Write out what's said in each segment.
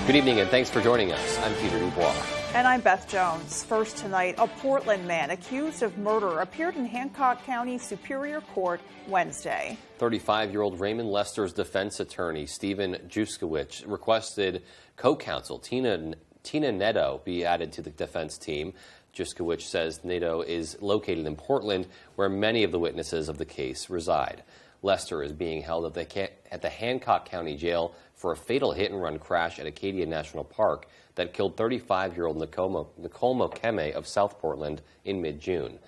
Good evening and thanks for joining us. I'm Peter Dubois. And I'm Beth Jones. First tonight, a Portland man accused of murder appeared in Hancock County Superior Court Wednesday. 35-year-old Raymond Lester's defense attorney, Stephen Juskowicz, requested co-counsel Tina Neto be added to the defense team. Juskowicz says Neto is located in Portland, where many of the witnesses of the case reside. Lester is being held at the Hancock County Jail for a fatal hit-and-run crash at Acadia National Park that killed 35-year-old Nicole Mokeme of South Portland in mid-June.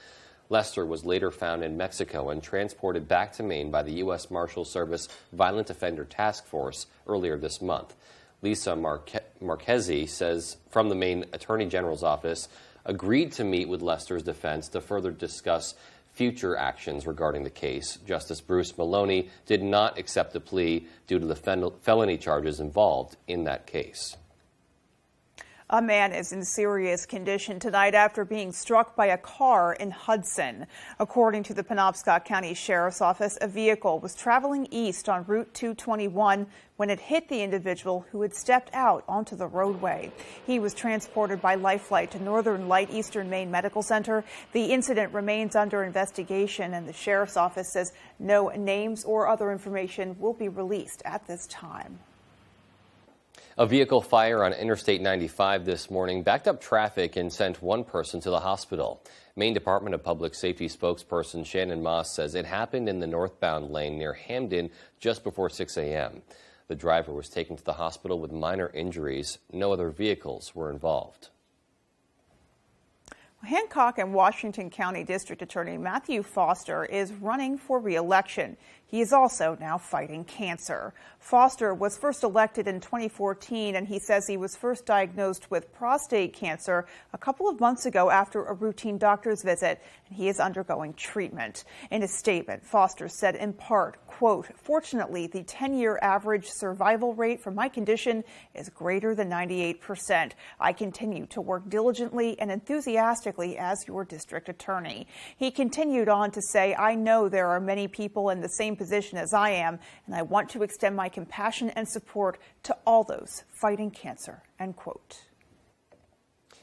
Lester was later found in Mexico and transported back to Maine by the U.S. Marshal Service Violent Offender Task Force earlier this month. Lisa Marchese says from the Maine Attorney General's office agreed to meet with Lester's defense to further discuss future actions regarding the case. Justice Bruce Maloney did not accept the plea due to the felony charges involved in that case. A man is in serious condition tonight after being struck by a car in Hudson. According to the Penobscot County Sheriff's Office, a vehicle was traveling east on Route 221 when it hit the individual who had stepped out onto the roadway. He was transported by Life Flight to Northern Light Eastern Maine Medical Center. The incident remains under investigation, and the Sheriff's Office says no names or other information will be released at this time. A vehicle fire on Interstate 95 this morning backed up traffic and sent one person to the hospital. Maine Department of Public Safety spokesperson Shannon Moss says it happened in the northbound lane near Hamden just before 6 a.m. The driver was taken to the hospital with minor injuries. No other vehicles were involved. Hancock and Washington County District Attorney Matthew Foster is running for re-election. He is also now fighting cancer. Foster was first elected in 2014, and he says he was first diagnosed with prostate cancer a couple of months ago after a routine doctor's visit, and he is undergoing treatment. In a statement, Foster said in part, quote, "Fortunately, the 10-year average survival rate for my condition is greater than 98%. I continue to work diligently and enthusiastically as your district attorney." He continued on to say, "I know there are many people in the same position as I am, and I want to extend my compassion and support to all those fighting cancer," end quote.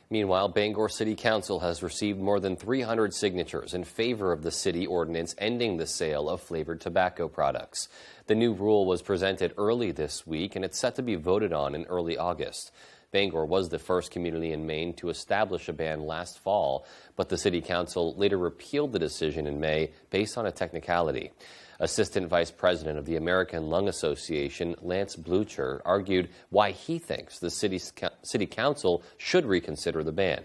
Meanwhile, Bangor City Council has received more than 300 signatures in favor of the city ordinance ending the sale of flavored tobacco products. The new rule was presented early this week, and it's set to be voted on in early August. Bangor was the first community in Maine to establish a ban last fall, but the City Council later repealed the decision in May based on a technicality. Assistant Vice President of the American Lung Association, Lance Blucher, argued why he thinks the City Council should reconsider the ban.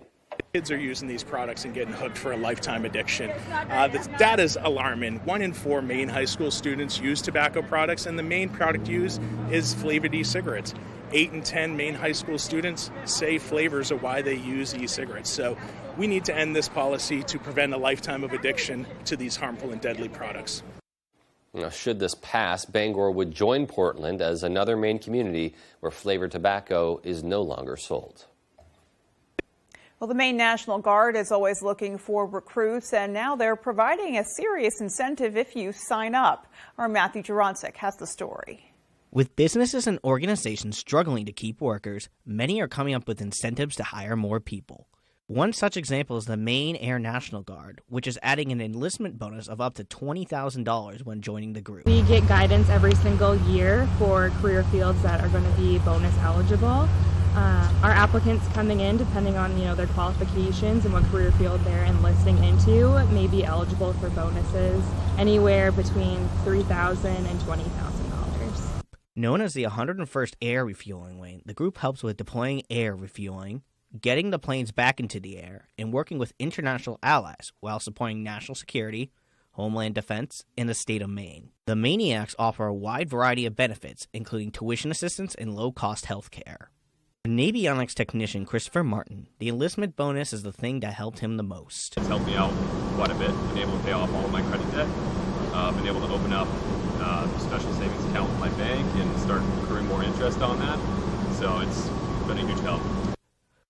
Kids are using these products and getting hooked for a lifetime addiction. The data is alarming. 1 in 4 Maine high school students use tobacco products, and the main product used is flavored e-cigarettes. 8 in 10 Maine high school students say flavors are why they use e-cigarettes. So we need to end this policy to prevent a lifetime of addiction to these harmful and deadly products. Now, should this pass, Bangor would join Portland as another Maine community where flavored tobacco is no longer sold. Well, the Maine National Guard is always looking for recruits, and now they're providing a serious incentive if you sign up. Our Matthew Jurancic has the story. With businesses and organizations struggling to keep workers, many are coming up with incentives to hire more people. One such example is the Maine Air National Guard, which is adding an enlistment bonus of up to $20,000 when joining the group. We get guidance every single year for career fields that are going to be bonus eligible. Our applicants coming in, depending on their qualifications and what career field they're enlisting into, may be eligible for bonuses anywhere between $3,000 and $20,000. Known as the 101st Air Refueling Wing, the group helps with deploying air refueling, getting the planes back into the air, and working with international allies while supporting national security, homeland defense, and the state of Maine. The Maniacs offer a wide variety of benefits, including tuition assistance and low-cost health care. For avionics technician Christopher Martin, the enlistment bonus is the thing that helped him the most. It's helped me out quite a bit. Been able to pay off all of my credit debt. Been able to open up a special savings account with my bank and start accruing more interest on that. So it's been a huge help.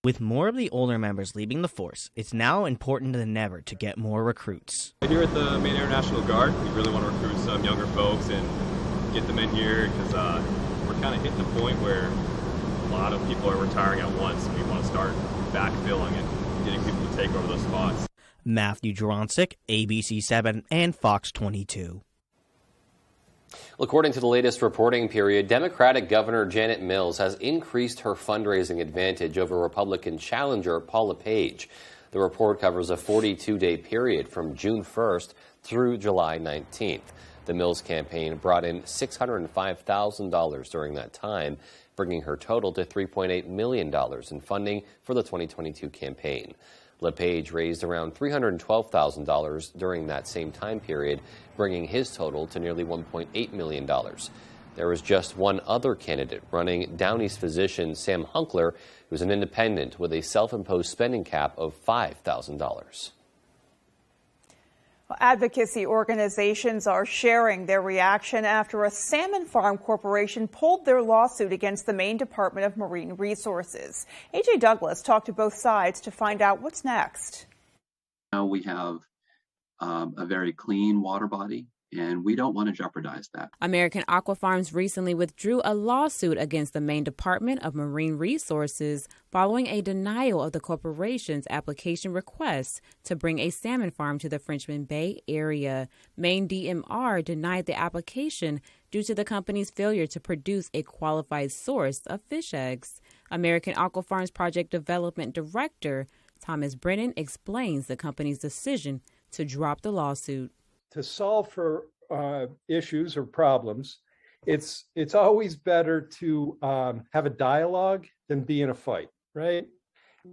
With more of the older members leaving the force, it's now important than ever to get more recruits. Here at the Maine Air National Guard, we really want to recruit some younger folks and get them in here because we're kind of hitting a point where lot of people are retiring at once. We want to start backfilling and getting people to take over those spots. Matthew Juronsik, ABC7 and Fox 22. According to the latest reporting period, Democratic Governor Janet Mills has increased her fundraising advantage over Republican challenger Paula Page. The report covers a 42-day period from June 1st through July 19th. The Mills campaign brought in $605,000 during that time, bringing her total to $3.8 million in funding for the 2022 campaign. LePage raised around $312,000 during that same time period, bringing his total to nearly $1.8 million. There was just one other candidate running, Down East physician Sam Hunkler, who's an independent with a self-imposed spending cap of $5,000. Advocacy organizations are sharing their reaction after a salmon farm corporation pulled their lawsuit against the Maine Department of Marine Resources. A.J. Douglas talked to both sides to find out what's next. Now we have a very clean water body, and we don't want to jeopardize that. American Aquafarms recently withdrew a lawsuit against the Maine Department of Marine Resources following a denial of the corporation's application request to bring a salmon farm to the Frenchman Bay area. Maine DMR denied the application due to the company's failure to produce a qualified source of fish eggs. American Aquafarms Project Development Director Thomas Brennan explains the company's decision to drop the lawsuit. To solve for issues or problems, it's always better to have a dialogue than be in a fight, right?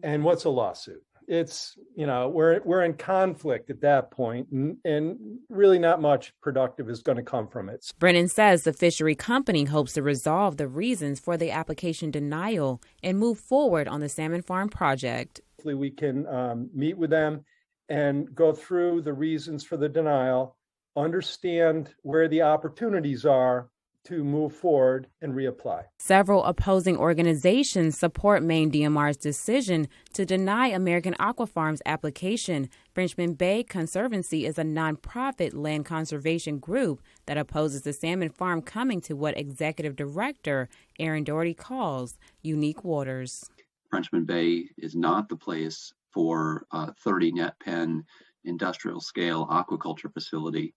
And what's a lawsuit? It's, we're in conflict at that point, and really not much productive is going to come from it. Brennan says the fishery company hopes to resolve the reasons for the application denial and move forward on the salmon farm project. Hopefully we can meet with them and go through the reasons for the denial, understand where the opportunities are to move forward and reapply. Several opposing organizations support Maine DMR's decision to deny American Aquafarms' application. Frenchman Bay Conservancy is a nonprofit land conservation group that opposes the salmon farm coming to what Executive Director Aaron Doherty calls unique waters. Frenchman Bay is not the place for a 30 net pen industrial scale aquaculture facility.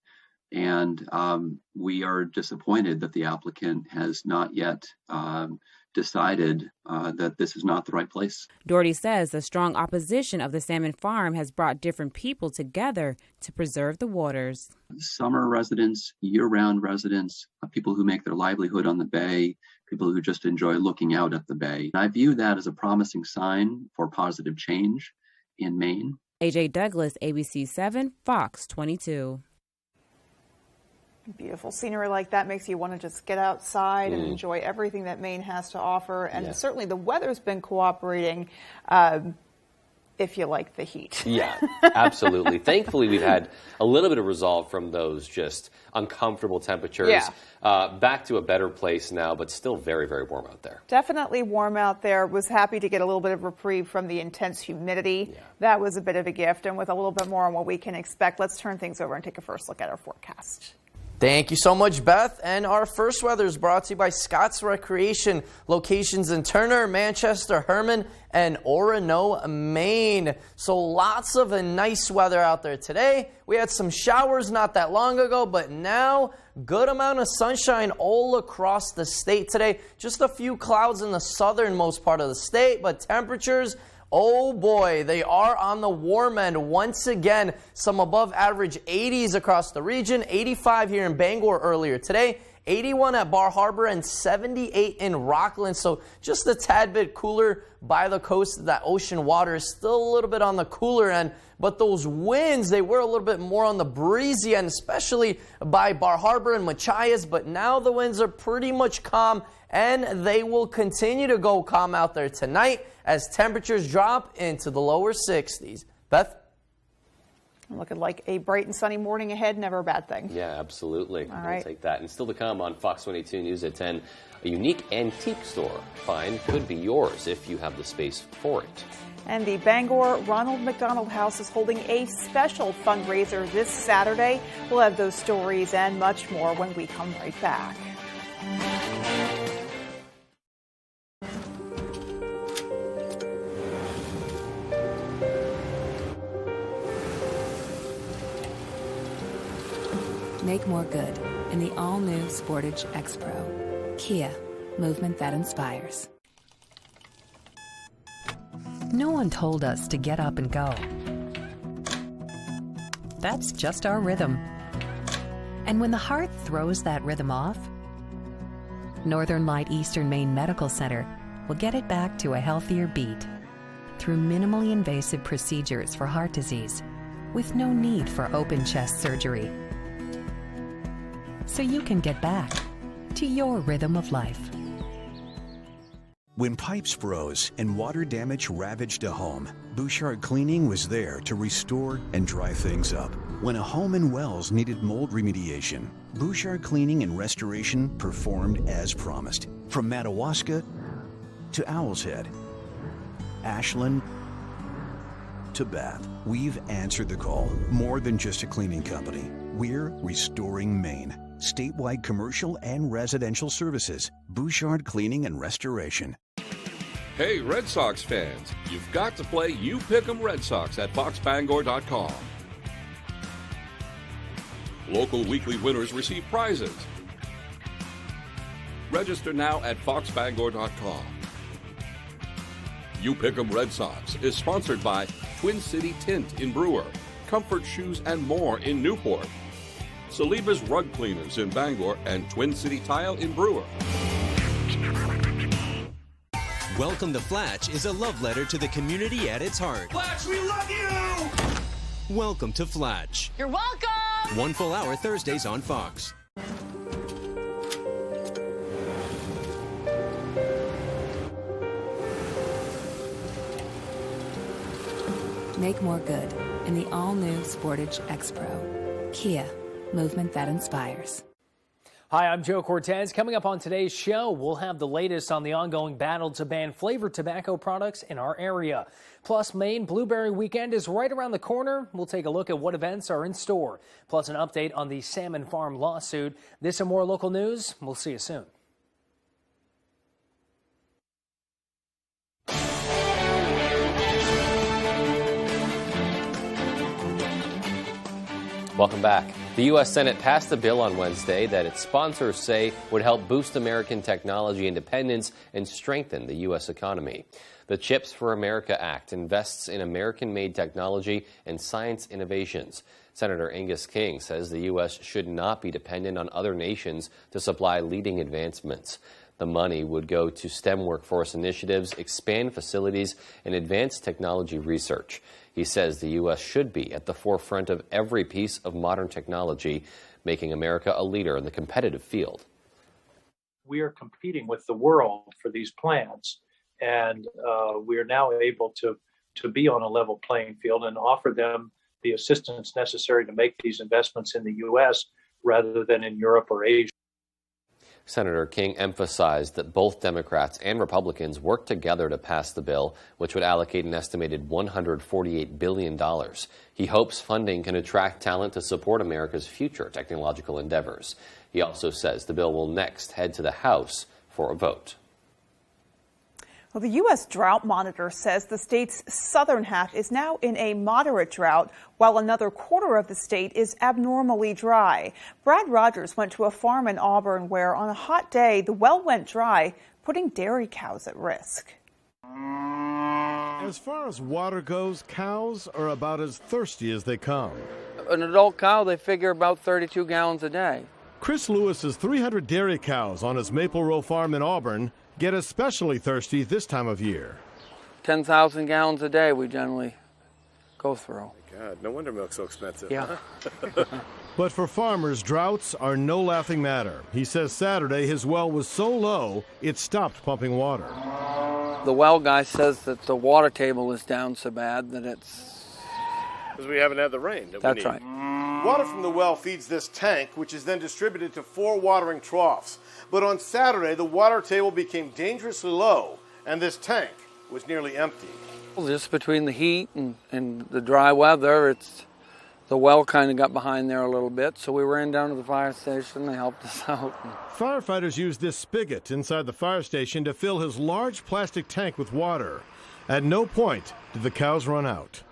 And we are disappointed that the applicant has not yet decided that this is not the right place. Doherty says the strong opposition of the salmon farm has brought different people together to preserve the waters. Summer residents, year-round residents, people who make their livelihood on the bay, people who just enjoy looking out at the bay. I view that as a promising sign for positive change in Maine. A.J. Douglas, ABC7, Fox 22. Beautiful scenery like that makes you want to just get outside and enjoy everything that Maine has to offer. And certainly the weather's been cooperating if you like the heat. Yeah, absolutely. Thankfully, we've had a little bit of resolve from those just uncomfortable temperatures. Yeah. Back to a better place now, but still very, very warm out there. Definitely warm out there. Was happy to get a little bit of reprieve from the intense humidity. Yeah. That was a bit of a gift. And with a little bit more on what we can expect, let's turn things over and take a first look at our forecast. Thank you so much, Beth. And our first weather is brought to you by Scott's Recreation, locations in Turner, Manchester, Herman, and Orono, Maine. So lots of nice weather out there today. We had some showers not that long ago, but now good amount of sunshine all across the state today. Just a few clouds in the southernmost part of the state, but temperatures, oh boy, they are on the warm end once again. Some above average 80s across the region. 85 here in Bangor earlier today. 81 at Bar Harbor and 78 in Rockland. So just a tad bit cooler by the coast. That ocean water is still a little bit on the cooler end. But those winds, they were a little bit more on the breezy end, especially by Bar Harbor and Machias. But now the winds are pretty much calm, and they will continue to go calm out there tonight as temperatures drop into the lower 60s. Beth? Looking like a bright and sunny morning ahead, never a bad thing. Yeah, absolutely. All We'll right. take that. And still to come on Fox 22 News at 10, a unique antique store find could be yours if you have the space for it. And the Bangor Ronald McDonald House is holding a special fundraiser this Saturday. We'll have those stories and much more when we come right back. Make more good in the all-new Sportage X-Pro. Kia, movement that inspires. No one told us to get up and go. That's just our rhythm. And when the heart throws that rhythm off, Northern Light Eastern Maine Medical Center will get it back to a healthier beat through minimally invasive procedures for heart disease with no need for open chest surgery. So you can get back to your rhythm of life. When pipes froze and water damage ravaged a home, Bouchard Cleaning was there to restore and dry things up. When a home and wells needed mold remediation, Bouchard Cleaning and Restoration performed as promised. From Madawaska to Owl's Head, Ashland to Bath, we've answered the call. More than just a cleaning company, we're restoring Maine. Statewide commercial and residential services. Bouchard Cleaning and Restoration. Hey, Red Sox fans, you've got to play You Pick 'em Red Sox at foxbangor.com. Local weekly winners receive prizes. Register now at foxbangor.com. You Pick 'em Red Sox is sponsored by Twin City Tint in Brewer, Comfort Shoes and More in Newport, Saliba's Rug Cleaners in Bangor, and Twin City Tile in Brewer. Welcome to Flatch is a love letter to the community at its heart. Flatch, we love you! Welcome to Flatch. You're welcome! 1 full hour Thursdays on Fox. Make more good in the all-new Sportage X-Pro. Kia, movement that inspires. Hi, I'm Joe Cortez. Coming up on today's show, we'll have the latest on the ongoing battle to ban flavored tobacco products in our area. Plus, Maine Blueberry Weekend is right around the corner. We'll take a look at what events are in store. Plus, an update on the Salmon Farm lawsuit. This and more local news. We'll see you soon. Welcome back. The U.S. Senate passed a bill on Wednesday that its sponsors say would help boost American technology independence and strengthen the U.S. economy. The Chips for America Act invests in American-made technology and science innovations. Senator Angus King says the U.S. should not be dependent on other nations to supply leading advancements. The money would go to STEM workforce initiatives, expand facilities, and advance technology research. He says the U.S. should be at the forefront of every piece of modern technology, making America a leader in the competitive field. We are competing with the world for these plans, and we are now able to be on a level playing field and offer them the assistance necessary to make these investments in the U.S. rather than in Europe or Asia. Senator King emphasized that both Democrats and Republicans worked together to pass the bill, which would allocate an estimated $148 billion. He hopes funding can attract talent to support America's future technological endeavors. He also says the bill will next head to the House for a vote. Well, the U.S. Drought Monitor says the state's southern half is now in a moderate drought, while another quarter of the state is abnormally dry. Brad Rogers went to a farm in Auburn where, on a hot day, the well went dry, putting dairy cows at risk. As far as water goes, cows are about as thirsty as they come. An adult cow, they figure about 32 gallons a day. Chris Lewis's 300 dairy cows on his Maple Row farm in Auburn get especially thirsty this time of year. 10,000 gallons a day we generally go through. God, no wonder milk's so expensive. Yeah. Huh? But for farmers, droughts are no laughing matter. He says Saturday his well was so low it stopped pumping water. The well guy says that the water table is down so bad that it's... Because we haven't had the rain that we need. That's right. Water from the well feeds this tank, which is then distributed to 4 watering troughs. But on Saturday, the water table became dangerously low, and this tank was nearly empty. Just between the heat and the dry weather, the well kind of got behind there a little bit, so we ran down to the fire station. They helped us out. Firefighters used this spigot inside the fire station to fill his large plastic tank with water. At no point did the cows run out.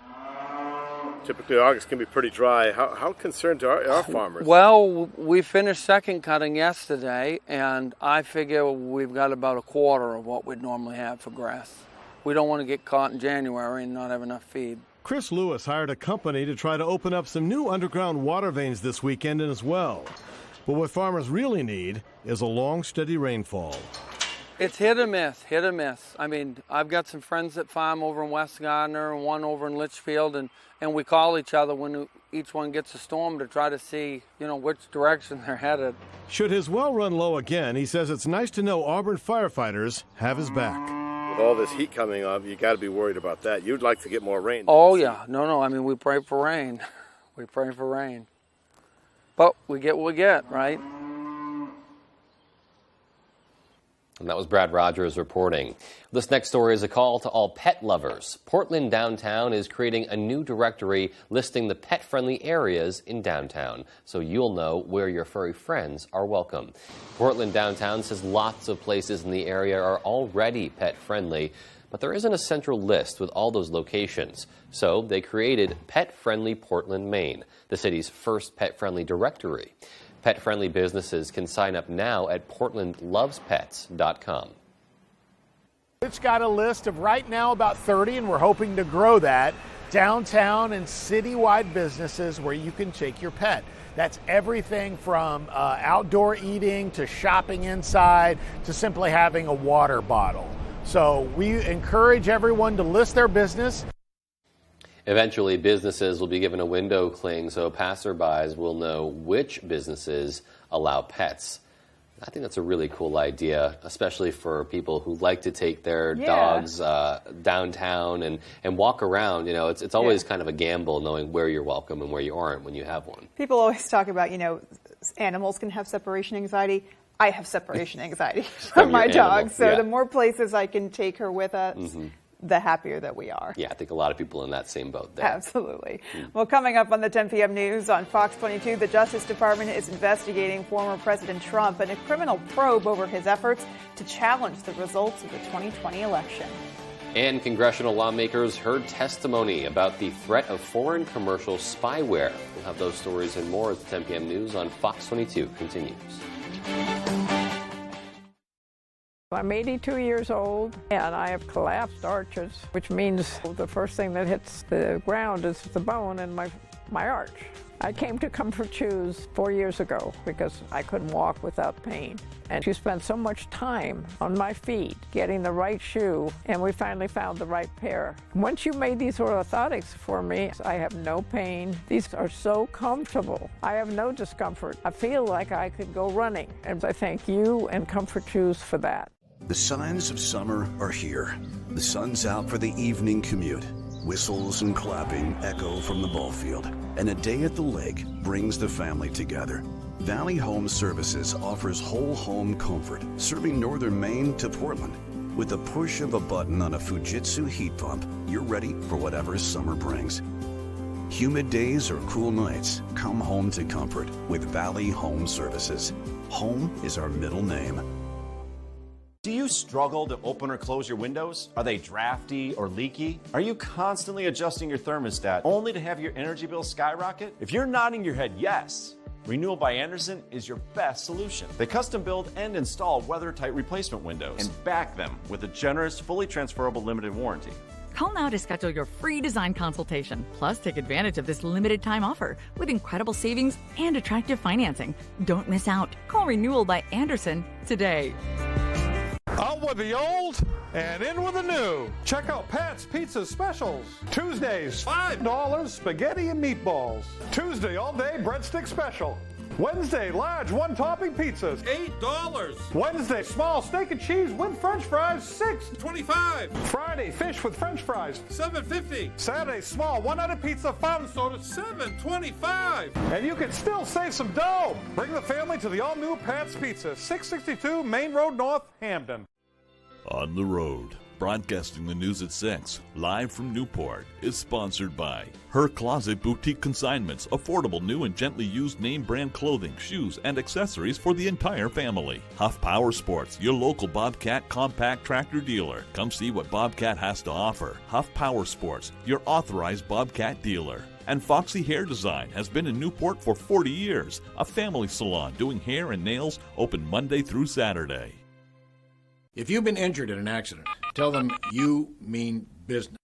Typically, August can be pretty dry. How concerned are our farmers? Well, we finished second cutting yesterday, and I figure we've got about a quarter of what we'd normally have for grass. We don't want to get caught in January and not have enough feed. Chris Lewis hired a company to try to open up some new underground water veins this weekend as well. But what farmers really need is a long, steady rainfall. It's hit or miss, hit or miss. I mean, I've got some friends that farm over in West Gardner and one over in Litchfield, and we call each other when each one gets a storm to try to see, which direction they're headed. Should his well run low again, he says it's nice to know Auburn firefighters have his back. With all this heat coming up, you got to be worried about that. You'd like to get more rain. Oh, yeah. No. I mean, we pray for rain. We pray for rain. But we get what we get, right? And that was Brad Rogers reporting. This next story is a call to all pet lovers. Portland Downtown is creating a new directory listing the pet-friendly areas in downtown, so you'll know where your furry friends are welcome. Portland Downtown says lots of places in the area are already pet-friendly, but there isn't a central list with all those locations. So they created Pet-Friendly Portland, Maine, the city's first pet-friendly directory. Pet-friendly businesses can sign up now at portlandlovespets.com. It's got a list of right now about 30, and we're hoping to grow that, downtown and citywide businesses where you can take your pet. That's everything from outdoor eating to shopping inside to simply having a water bottle. So we encourage everyone to list their business. Eventually, businesses will be given a window cling so passerbys will know which businesses allow pets. I think that's a really cool idea, especially for people who like to take their dogs downtown and walk around. It's always kind of a gamble knowing where you're welcome and where you aren't when you have one. People always talk about, animals can have separation anxiety. I have separation anxiety from my dog. So the more places I can take her with us, the happier that we are. Yeah, I think a lot of people in that same boat there. Absolutely. Well, coming up on the 10 p.m. news on Fox 22, the Justice Department is investigating former President Trump in a criminal probe over his efforts to challenge the results of the 2020 election. And congressional lawmakers heard testimony about the threat of foreign commercial spyware. We'll have those stories and more as the 10 p.m. news on Fox 22 continues. I'm 82 years old and I have collapsed arches, which means the first thing that hits the ground is the bone in my arch. I came to Comfort Shoes 4 years ago because I couldn't walk without pain. And she spent so much time on my feet getting the right shoe, and we finally found the right pair. Once you made these orthotics for me, I have no pain. These are so comfortable. I have no discomfort. I feel like I could go running, and I thank you and Comfort Shoes for that. The signs of summer are here. The sun's out for the evening commute. Whistles and clapping echo from the ball field, and a day at the lake brings the family together. Valley Home Services offers whole home comfort, serving northern Maine to Portland. With the push of a button on a Fujitsu heat pump, you're ready for whatever summer brings. Humid days or cool nights, come home to comfort with Valley Home Services. Home is our middle name. Do you struggle to open or close your windows? Are they drafty or leaky? Are you constantly adjusting your thermostat only to have your energy bill skyrocket? If you're nodding your head yes, Renewal by Andersen is your best solution. They custom build and install weather-tight replacement windows and back them with a generous, fully transferable limited warranty. Call now to schedule your free design consultation. Plus, take advantage of this limited time offer with incredible savings and attractive financing. Don't miss out. Call Renewal by Andersen today. Out with the old and in with the new. Check out Pat's Pizza Specials. Tuesdays, $5 spaghetti and meatballs. Tuesday, all day breadstick special. Wednesday, large one-topping pizzas, $8. Wednesday, small steak and cheese with French fries, $6.25. Friday, fish with French fries, $7.50. Saturday, small one-headed pizza, fountain soda, $7.25. And you can still save some dough. Bring the family to the all-new Pat's Pizza, 662 Main Road North, Hamden. On the Road, broadcasting the news at 6, live from Newport, is sponsored by Her Closet Boutique Consignments, affordable new and gently used name brand clothing, shoes, and accessories for the entire family. Huff Power Sports, your local Bobcat compact tractor dealer. Come see what Bobcat has to offer. Huff Power Sports, your authorized Bobcat dealer. And Foxy Hair Design has been in Newport for 40 years. A family salon doing hair and nails, open Monday through Saturday. If you've been injured in an accident, tell them you mean business.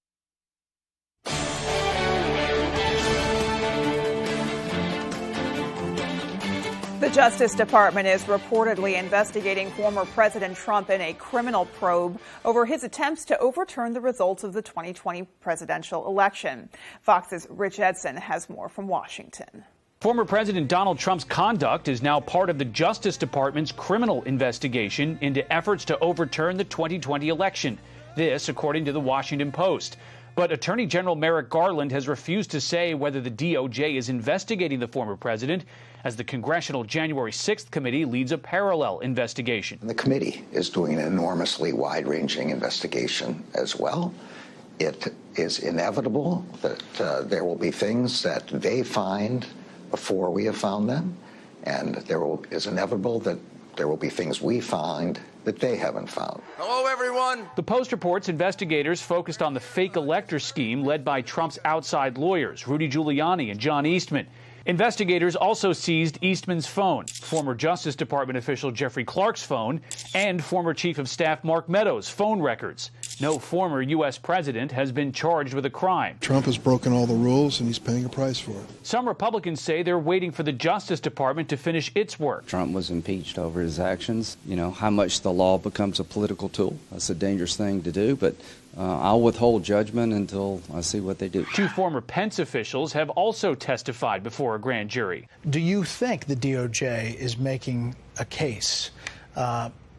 The Justice Department is reportedly investigating former President Trump in a criminal probe over his attempts to overturn the results of the 2020 presidential election. Fox's Rich Edson has more from Washington. Former President Donald Trump's conduct is now part of the Justice Department's criminal investigation into efforts to overturn the 2020 election. This, according to the Washington Post. But Attorney General Merrick Garland has refused to say whether the DOJ is investigating the former president, as the Congressional January 6th committee leads a parallel investigation. The committee is doing an enormously wide-ranging investigation as well. It is inevitable that there will be things that they find before we have found them, and is inevitable that there will be things we find that they haven't found. Hello, everyone. The Post reports investigators focused on the fake elector scheme led by Trump's outside lawyers, Rudy Giuliani and John Eastman. Investigators also seized Eastman's phone, former Justice Department official Jeffrey Clark's phone, and former Chief of Staff Mark Meadows' phone records. No former U.S. president has been charged with a crime. Trump has broken all the rules, and he's paying a price for it. Some Republicans say they're waiting for the Justice Department to finish its work. Trump was impeached over his actions. You know, how much the law becomes a political tool. That's a dangerous thing to do, but I'll withhold judgment until I see what they do. Two former Pence officials have also testified before a grand jury. Do you think the DOJ is making a case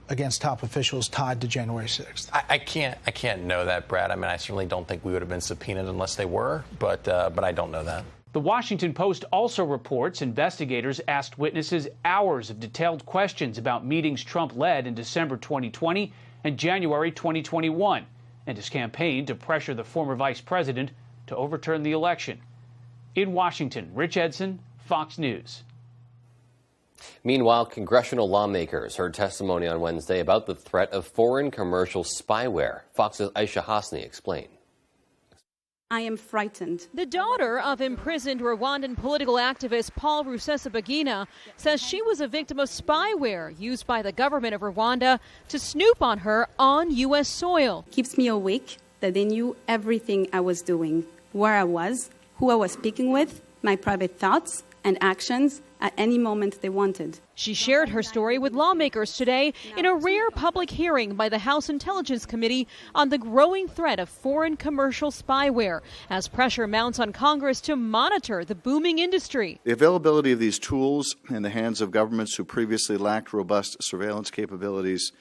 against top officials tied to January 6th? I can't know that, Brad. I mean, I certainly don't think we would have been subpoenaed unless they were, but I don't know that. The Washington Post also reports investigators asked witnesses hours of detailed questions about meetings Trump led in December 2020 and January 2021. And his campaign to pressure the former vice president to overturn the election. In Washington, Rich Edson, Fox News. Meanwhile, congressional lawmakers heard testimony on Wednesday about the threat of foreign commercial spyware. Fox's Aisha Hasni explained. I am frightened. The daughter of imprisoned Rwandan political activist Paul Rusesabagina says she was a victim of spyware used by the government of Rwanda to snoop on her on U.S. soil. Keeps me awake that they knew everything I was doing, where I was, who I was speaking with, my private thoughts and actions at any moment they wanted. She shared her story with lawmakers today in a rare public hearing by the House Intelligence Committee on the growing threat of foreign commercial spyware as pressure mounts on Congress to monitor the booming industry. The availability of these tools in the hands of governments who previously lacked robust surveillance capabilities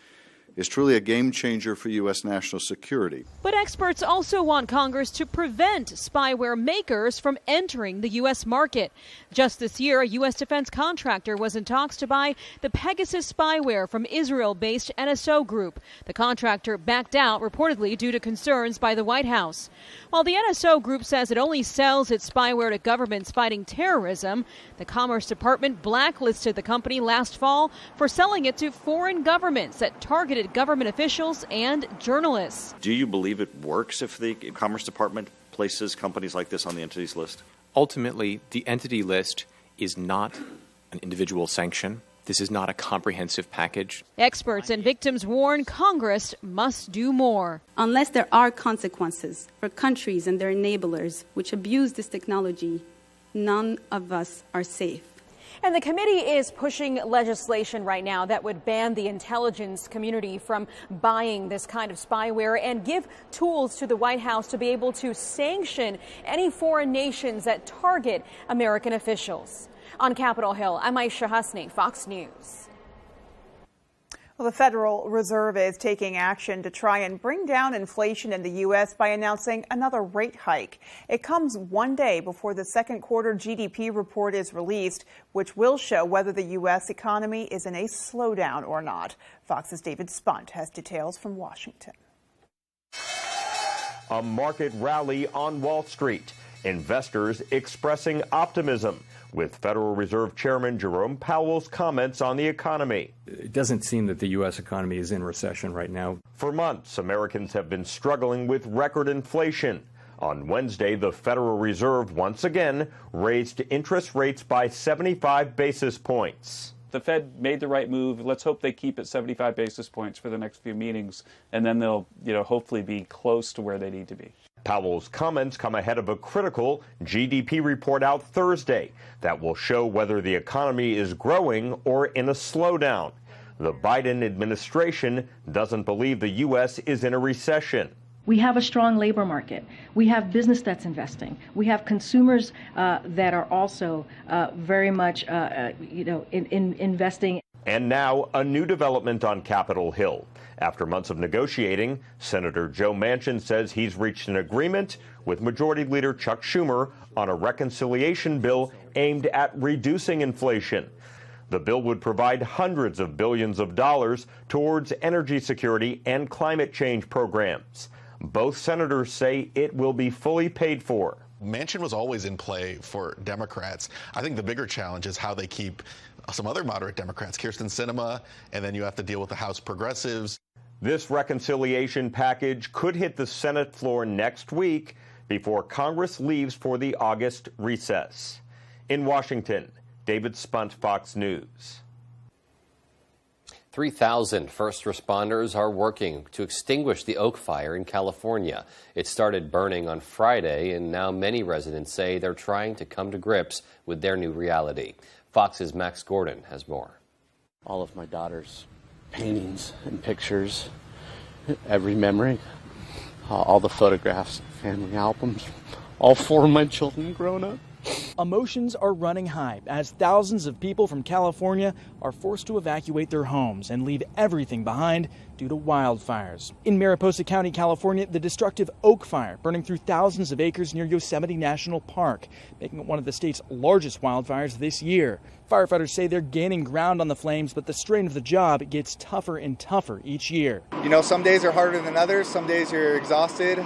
is truly a game changer for U.S. national security. But experts also want Congress to prevent spyware makers from entering the U.S. market. Just this year, a U.S. defense contractor was in talks to buy the Pegasus spyware from Israel-based NSO Group. The contractor backed out, reportedly due to concerns by the White House. While the NSO Group says it only sells its spyware to governments fighting terrorism, the Commerce Department blacklisted the company last fall for selling it to foreign governments that targeted government officials and journalists. Do you believe it works if the Commerce Department places companies like this on the entities list? Ultimately, the entity list is not an individual sanction. This is not a comprehensive package. Experts and victims warn Congress must do more. Unless there are consequences for countries and their enablers which abuse this technology, none of us are safe. And the committee is pushing legislation right now that would ban the intelligence community from buying this kind of spyware and give tools to the White House to be able to sanction any foreign nations that target American officials. On Capitol Hill, I'm Aisha Hasni, Fox News. Well, the Federal Reserve is taking action to try and bring down inflation in the U.S. by announcing another rate hike. It comes one day before the second quarter GDP report is released, which will show whether the U.S. economy is in a slowdown or not. Fox's David Spunt has details from Washington. A market rally on Wall Street. Investors expressing optimism, with Federal Reserve Chairman Jerome Powell's comments on the economy. It doesn't seem that the U.S. economy is in recession right now. For months, Americans have been struggling with record inflation. On Wednesday, the Federal Reserve once again raised interest rates by 75 basis points. The Fed made the right move. Let's hope they keep it 75 basis points for the next few meetings, and then they'll, hopefully be close to where they need to be. Powell's comments come ahead of a critical GDP report out Thursday that will show whether the economy is growing or in a slowdown. The Biden administration doesn't believe the U.S. is in a recession. We have a strong labor market. We have business that's investing. We have consumers that are also very much, investing. And now a new development on Capitol Hill. After months of negotiating, Senator Joe Manchin says he's reached an agreement with Majority Leader Chuck Schumer on a reconciliation bill aimed at reducing inflation. The bill would provide hundreds of billions of dollars towards energy security and climate change programs. Both senators say it will be fully paid for. Manchin was always in play for Democrats. I think the bigger challenge is how they keep some other moderate Democrats, Kyrsten Sinema, and then you have to deal with the House progressives. This reconciliation package could hit the Senate floor next week before Congress leaves for the August recess. In Washington, David Spunt, Fox News. 3,000 first responders are working to extinguish the Oak Fire in California. It started burning on Friday, and now many residents say they're trying to come to grips with their new reality. Fox's Max Gordon has more. All of my daughter's paintings and pictures, every memory, all the photographs, family albums, all four of my children grown up. Emotions are running high as thousands of people from California are forced to evacuate their homes and leave everything behind due to wildfires. In Mariposa County, California, the destructive Oak Fire burning through thousands of acres near Yosemite National Park, making it one of the state's largest wildfires this year. Firefighters say they're gaining ground on the flames, but the strain of the job gets tougher and tougher each year. Some days are harder than others. Some days you're exhausted.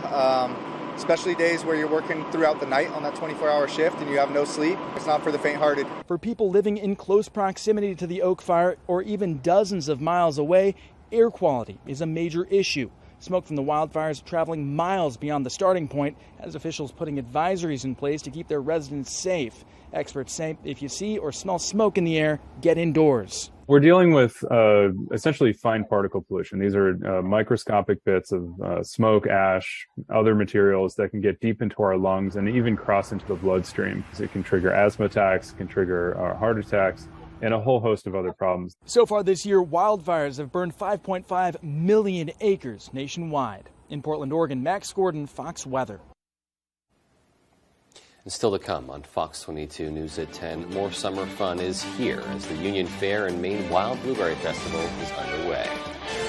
Especially days where you're working throughout the night on that 24-hour shift and you have no sleep. It's not for the faint-hearted. For people living in close proximity to the Oak Fire or even dozens of miles away, air quality is a major issue. Smoke from the wildfires traveling miles beyond the starting point has officials putting advisories in place to keep their residents safe. Experts say if you see or smell smoke in the air, get indoors. We're dealing with essentially fine particle pollution. These are microscopic bits of smoke, ash, other materials that can get deep into our lungs and even cross into the bloodstream. It can trigger asthma attacks, can trigger heart attacks, and a whole host of other problems. So far this year, wildfires have burned 5.5 million acres nationwide. In Portland, Oregon, Max Gordon, Fox Weather. And still to come on Fox 22 News at 10, more summer fun is here as the Union Fair and Maine Wild Blueberry Festival is underway.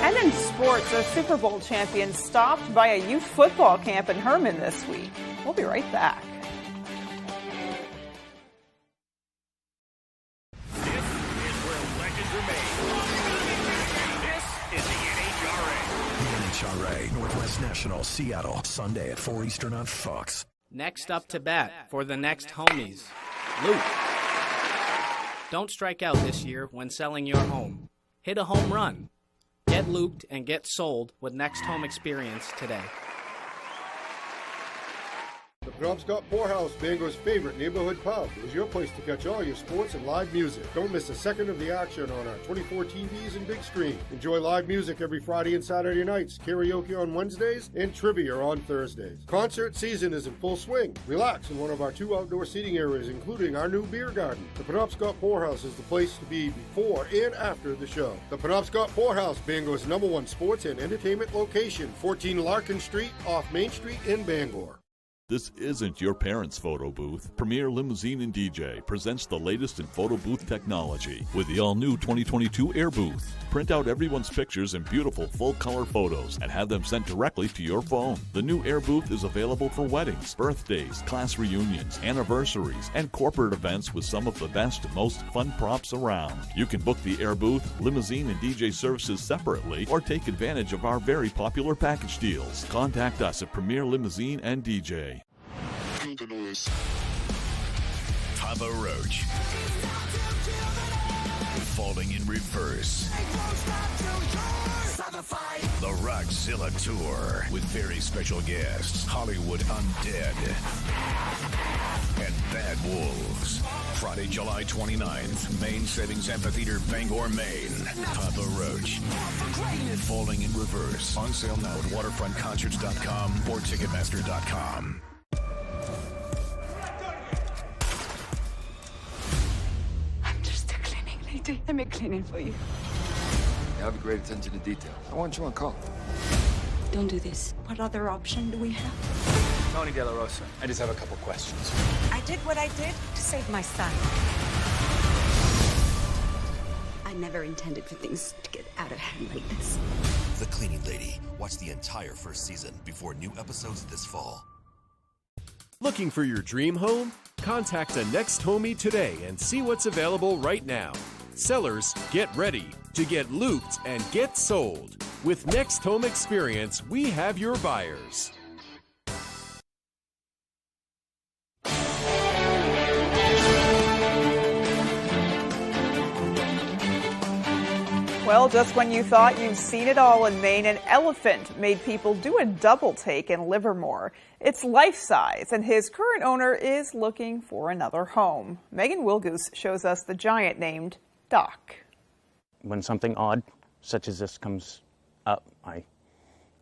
And in sports, a Super Bowl champion stopped by a youth football camp in Herman this week. We'll be right back. This is where legends are made. This is the NHRA. The NHRA, Northwest National, Seattle, Sunday at 4 Eastern on Fox. Next up to bat for the next homies, Luke. Don't strike out this year when selling your home. Hit a home run. Get looped and get sold with Next Home Experience today. The Penobscot Poorhouse, Bangor's favorite neighborhood pub, is your place to catch all your sports and live music. Don't miss a second of the action on our 24 TVs and big screen. Enjoy live music every Friday and Saturday nights, karaoke on Wednesdays, and trivia on Thursdays. Concert season is in full swing. Relax in one of our 2 outdoor seating areas, including our new beer garden. The Penobscot Poorhouse is the place to be before and after the show. The Penobscot Poorhouse, Bangor's #1 sports and entertainment location, 14 Larkin Street off Main Street in Bangor. This isn't your parents' photo booth. Premier Limousine and DJ presents the latest in photo booth technology with the all-new 2022 Air Booth. Print out everyone's pictures in beautiful full-color photos and have them sent directly to your phone. The new Air Booth is available for weddings, birthdays, class reunions, anniversaries, and corporate events with some of the best, most fun props around. You can book the Air Booth, limousine, and DJ services separately or take advantage of our very popular package deals. Contact us at Premier Limousine and DJ. Papa Roach. Falling in reverse. The Rockzilla Tour with very special guests, Hollywood Undead and Bad Wolves. Friday, July 29th, Main Savings Amphitheater, Bangor, Maine. Papa Roach. Falling in Reverse. On sale now at waterfrontconcerts.com or Ticketmaster.com. I'm just a cleaning lady. Let me clean it for you. You have a great attention to detail. I want you on call. Don't do this. What other option do we have? Tony De La Rosa. I just have a couple questions. I did what I did to save my son. I never intended for things to get out of hand like this. The Cleaning Lady. Watch the entire first season before new episodes this fall. Looking for your dream home? Contact a Next Homie today and see what's available right now. Sellers, get ready to get looped and get sold. With Next Home Experience, we have your buyers. Well, just when you thought you've seen it all in Maine, an elephant made people do a double take in Livermore. It's life-size, and his current owner is looking for another home. Megan Wilgoose shows us the giant named Doc. When something odd such as this comes up, I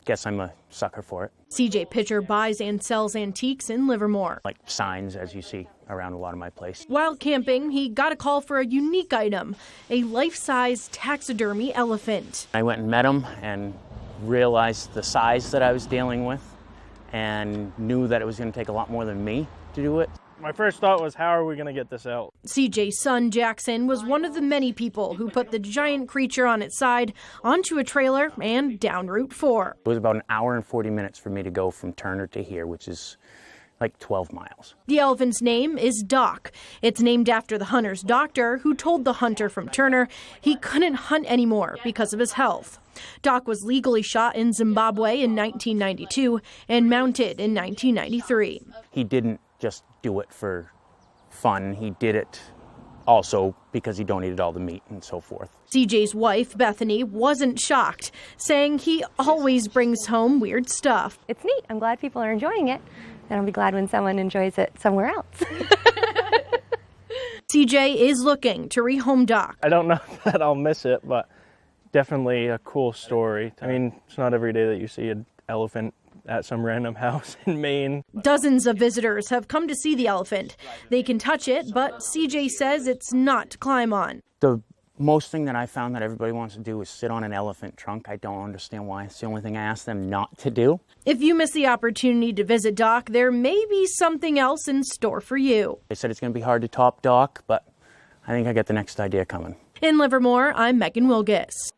guess I'm a sucker for it. CJ Pitcher buys and sells antiques in Livermore. Like signs, as you see around a lot of my place. While camping, he got a call for a unique item, a life-size taxidermy elephant. I went and met him and realized the size that I was dealing with and knew that it was going to take a lot more than me to do it. My first thought was, how are we going to get this out? CJ's son, Jackson, was one of the many people who put the giant creature on its side onto a trailer and down Route 4. It was about an hour and 40 minutes for me to go from Turner to here, which is like 12 miles. The elephant's name is Doc. It's named after the hunter's doctor who told the hunter from Turner he couldn't hunt anymore because of his health. Doc was legally shot in Zimbabwe in 1992 and mounted in 1993. He didn't just do it for fun. He did it also because he donated all the meat and so forth. CJ's wife, Bethany, wasn't shocked, saying he always brings home weird stuff. It's neat. I'm glad people are enjoying it, and I'll be glad when someone enjoys it somewhere else. CJ is looking to rehome Doc. I don't know that I'll miss it, but definitely a cool story. I mean, it's not every day that you see an elephant at some random house in Maine. Dozens of visitors have come to see the elephant. They can touch it, but CJ says it's not to climb on. The most thing that I found that everybody wants to do is sit on an elephant trunk. I don't understand why. It's the only thing I ask them not to do. If you miss the opportunity to visit Doc, there may be something else in store for you. They said it's going to be hard to top Doc, but I think I got the next idea coming. In Livermore, I'm Megan Wilgoose.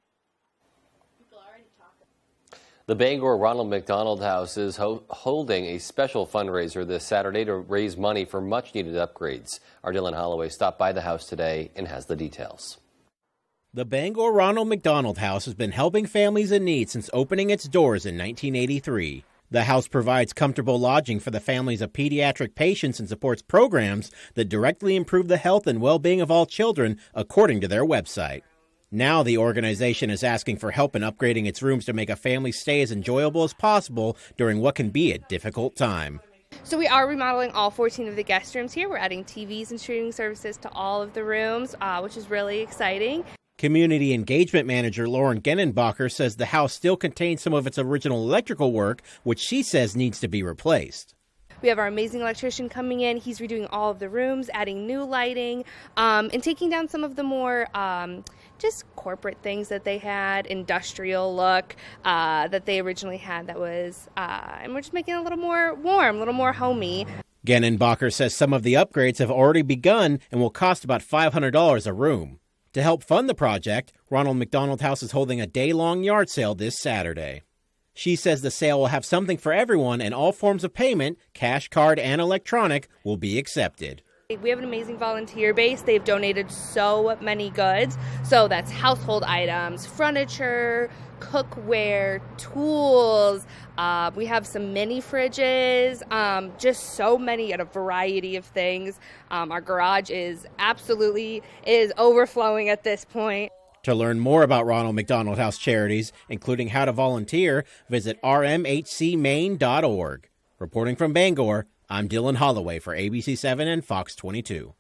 The Bangor Ronald McDonald House is holding a special fundraiser this Saturday to raise money for much-needed upgrades. Our Dylan Holloway stopped by the house today and has the details. The Bangor Ronald McDonald House has been helping families in need since opening its doors in 1983. The house provides comfortable lodging for the families of pediatric patients and supports programs that directly improve the health and well-being of all children, according to their website. Now the organization is asking for help in upgrading its rooms to make a family stay as enjoyable as possible during what can be a difficult time. So we are remodeling all 14 of the guest rooms here. We're adding TVs and streaming services to all of the rooms, which is really exciting. Community Engagement Manager Lauren Genenbacher says the house still contains some of its original electrical work, which she says needs to be replaced. We have our amazing electrician coming in. He's redoing all of the rooms, adding new lighting, and taking down some of the more just corporate things that they had, industrial look that they originally had that was, and we're just making it a little more warm, a little more homey. Genenbacher says some of the upgrades have already begun and will cost about $500 a room. To help fund the project, Ronald McDonald House is holding a day-long yard sale this Saturday. She says the sale will have something for everyone and all forms of payment, cash, card, and electronic, will be accepted. We have an amazing volunteer base. They've donated so many goods. So that's household items, furniture, cookware, tools. We have some mini fridges, just so many and a variety of things. Our garage is overflowing at this point. To learn more about Ronald McDonald House charities, including how to volunteer, visit rmhcmaine.org. Reporting from Bangor, I'm Dylan Holloway for ABC7 and Fox 22.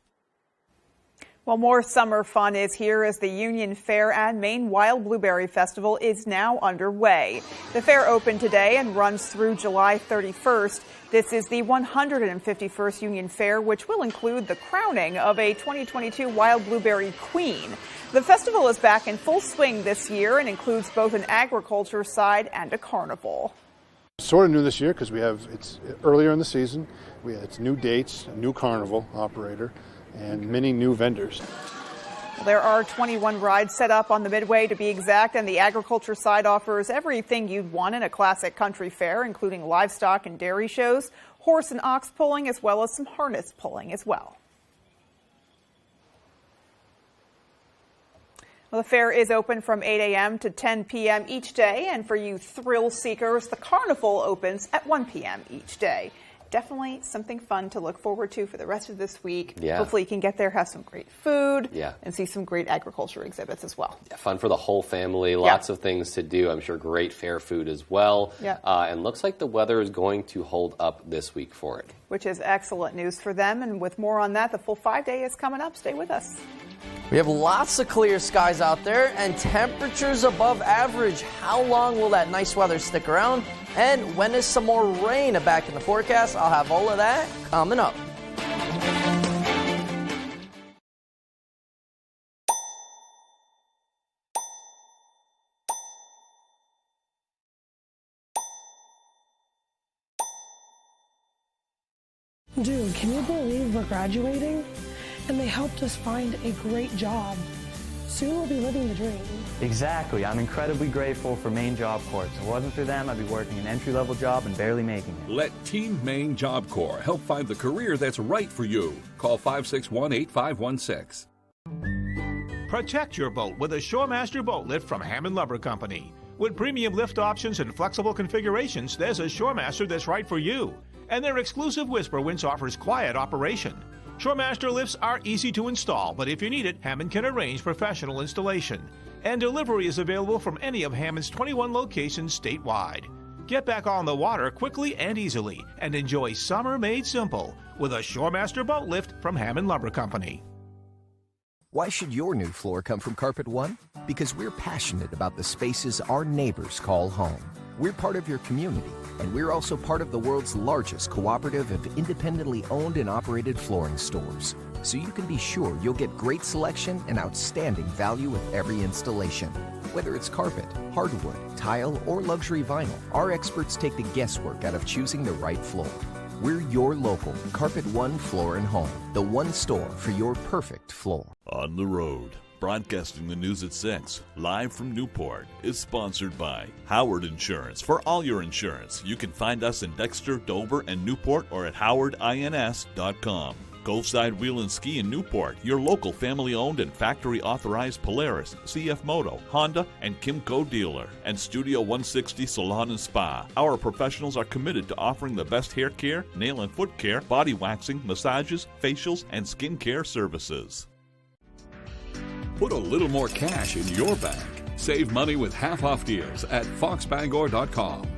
Well, more summer fun is here as the Union Fair and Maine Wild Blueberry Festival is now underway. The fair opened today and runs through July 31st. This is the 151st Union Fair, which will include the crowning of a 2022 Wild Blueberry Queen. The festival is back in full swing this year and includes both an agriculture side and a carnival. Sort of new this year because it's earlier in the season. It's new dates, a new carnival operator, and many new vendors. There are 21 rides set up on the Midway to be exact, and the agriculture side offers everything you'd want in a classic country fair, including livestock and dairy shows, horse and ox pulling, as well as some harness pulling as well. Well, the fair is open from 8 a.m. to 10 p.m. each day, and for you thrill seekers, the carnival opens at 1 p.m. each day. Definitely something fun to look forward to for the rest of this week. Yeah. Hopefully you can get there, have some great food, Yeah. and see some great agriculture exhibits as well. Yeah, fun for the whole family. Lots of things to do. I'm sure great fair food as well. Yeah. And looks like the weather is going to hold up this week for it. Which is excellent news for them. And with more on that, the full 5-day is coming up. Stay with us. We have lots of clear skies out there and temperatures above average. How long will that nice weather stick around? And when is some more rain back in the forecast? I'll have all of that coming up. Dude, can you believe we're graduating? And they helped us find a great job. Soon we'll be living the dream. Exactly. I'm incredibly grateful for Maine Job Corps. If it wasn't for them, I'd be working an entry-level job and barely making it. Let Team Maine Job Corps help find the career that's right for you. Call 561-8516. Protect your boat with a Shoremaster boat lift from Hammond Lumber Company. With premium lift options and flexible configurations, there's a Shoremaster that's right for you. And their exclusive Whisper winch offers quiet operation. Shoremaster lifts are easy to install, but if you need it, Hammond can arrange professional installation. And delivery is available from any of Hammond's 21 locations statewide. Get back on the water quickly and easily, and enjoy summer made simple with a Shoremaster boat lift from Hammond Lumber Company. Why should your new floor come from Carpet One? Because we're passionate about the spaces our neighbors call home. We're part of your community, and we're also part of the world's largest cooperative of independently owned and operated flooring stores. So you can be sure you'll get great selection and outstanding value with every installation. Whether it's carpet, hardwood, tile, or luxury vinyl, our experts take the guesswork out of choosing the right floor. We're your local Carpet One Floor and Home, the one store for your perfect floor. On the Road, broadcasting the news at 6, live from Newport, is sponsored by Howard Insurance. For all your insurance, you can find us in Dexter, Dover, and Newport, or at howardins.com. Gulfside Wheel and Ski in Newport, your local family-owned and factory-authorized Polaris, CF Moto, Honda, and Kimco dealer. And Studio 160 Salon and Spa. Our professionals are committed to offering the best hair care, nail and foot care, body waxing, massages, facials, and skin care services. Put a little more cash in your bank. Save money with half-off deals at foxbangor.com.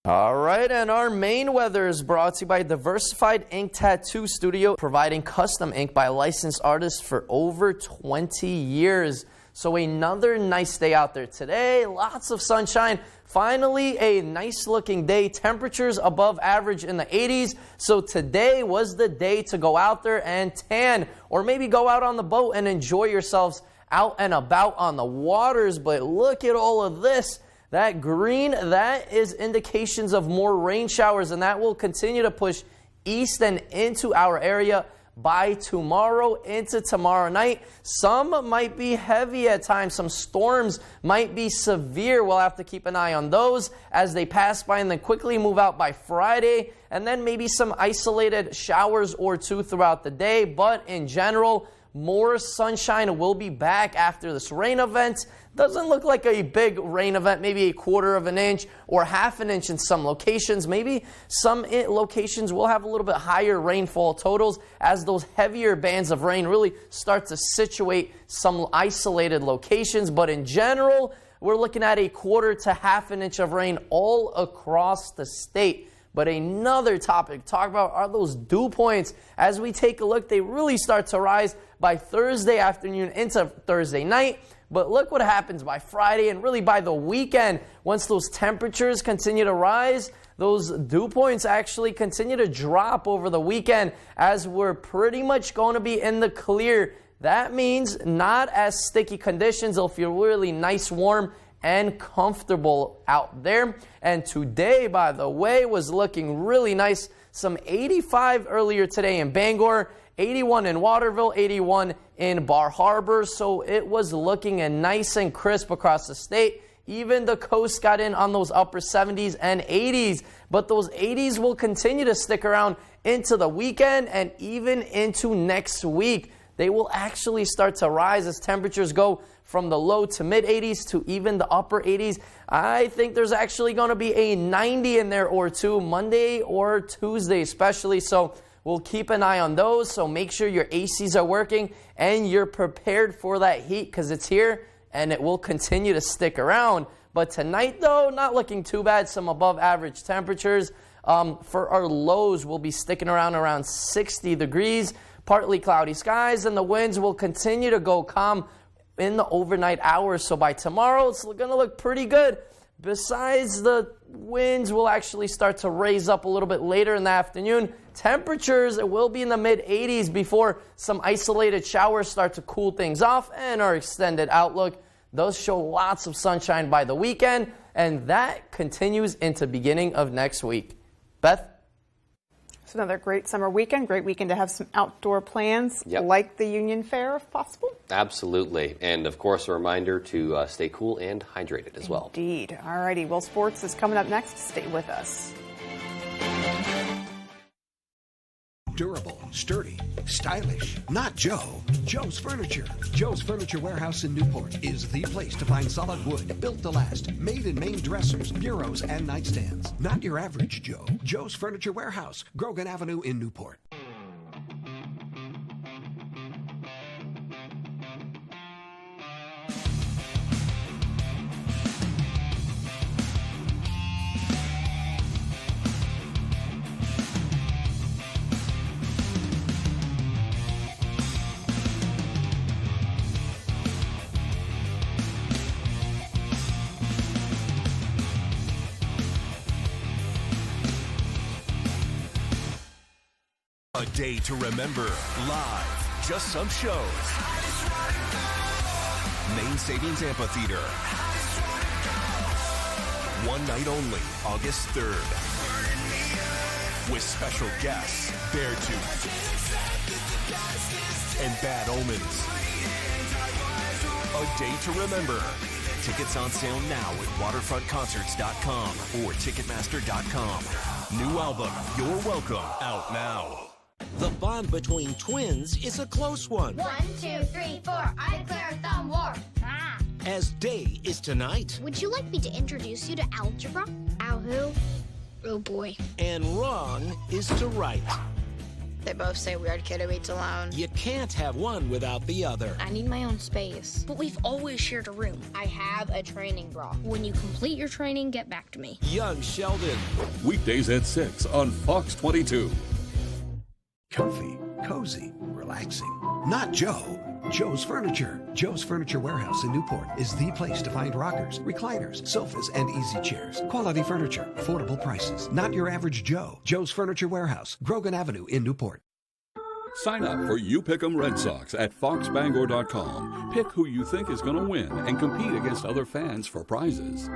All right, and our main weather is brought to you by Diversified Ink Tattoo Studio, providing custom ink by licensed artists for over 20 years. So another nice day out there today, lots of sunshine. Finally, a nice looking day, temperatures above average in the 80s. So today was the day to go out there and tan, or maybe go out on the boat and enjoy yourselves out and about on the waters. But look at all of this. That green, that is indications of more rain showers, and that will continue to push east and into our area by tomorrow into tomorrow night. Some might be heavy at times. Some storms might be severe. We'll have to keep an eye on those as they pass by and then quickly move out by Friday. And then maybe some isolated showers or two throughout the day. But in general, more sunshine will be back after this rain event. Doesn't look like a big rain event, maybe 1/4 of an inch or 1/2 an inch in some locations. Maybe some locations will have a little bit higher rainfall totals as those heavier bands of rain really start to situate some isolated locations. But in general, we're looking at 1/4 to 1/2 an inch of rain all across the state. But another topic to talk about are those dew points. As we take a look, they really start to rise by Thursday afternoon into Thursday night. But look what happens by Friday and really by the weekend. Once those temperatures continue to rise, those dew points actually continue to drop over the weekend as we're pretty much going to be in the clear. That means not as sticky conditions. It'll feel really nice, warm, and comfortable out there. And today, by the way, was looking really nice. Some 85 earlier today in Bangor, 81 in Waterville, 81 in Bar Harbor. So it was looking nice and crisp across the state. Even the coast got in on those upper 70s and 80s. But those 80s will continue to stick around into the weekend and even into next week. They will actually start to rise as temperatures go from the low to mid 80s to even the upper 80s. I think there's actually going to be a 90 in there or two Monday or Tuesday especially. So we'll keep an eye on those. So make sure your ACs are working and you're prepared for that heat because it's here and it will continue to stick around. But tonight, though, not looking too bad. Some above average temperatures. For our lows, we'll be sticking around 60 degrees. Partly cloudy skies, and the winds will continue to go calm in the overnight hours. So by tomorrow, it's going to look pretty good. Besides, the winds will actually start to raise up a little bit later in the afternoon. Temperatures, it will be in the mid-80s before some isolated showers start to cool things off, and our extended outlook does show lots of sunshine by the weekend, and that continues into beginning of next week. Beth? It's another great summer weekend. Great weekend to have some outdoor plans like the Union Fair, if possible. Absolutely. And, of course, a reminder to stay cool and hydrated as well. Indeed. All righty. Well, sports is coming up next. Stay with us. Durable, sturdy, stylish. Not Joe. Joe's Furniture. Joe's Furniture Warehouse in Newport is the place to find solid wood, built to last, made in Maine dressers, bureaus, and nightstands. Not your average Joe. Joe's Furniture Warehouse, Grogan Avenue in Newport. A day to remember. Live. Just some shows. Maine Savings Amphitheater. One night only, August 3rd. With special guests, Beartooth and Bad Omens. A day to remember. Tickets on sale now at waterfrontconcerts.com or ticketmaster.com. New album, You're Welcome, out now. The bond between twins is a close one. 1, 2, 3, 4. I declare a thumb war. As day is tonight. Would you like me to introduce you to algebra? Ow, who? Oh boy. And wrong is to right. They both say weird kid who eats alone. You can't have one without the other. I need my own space. But we've always shared a room. I have a training bra. When you complete your training, get back to me. Young Sheldon. Weekdays at 6 on Fox 22. Comfy, cozy, relaxing. Not Joe. Joe's Furniture. Joe's Furniture Warehouse in Newport is the place to find rockers, recliners, sofas, and easy chairs. Quality furniture, affordable prices. Not your average Joe. Joe's Furniture Warehouse, Grogan Avenue in Newport. Sign up for You Pick 'em Red Sox at foxbangor.com. Pick who you think is going to win and compete against other fans for prizes.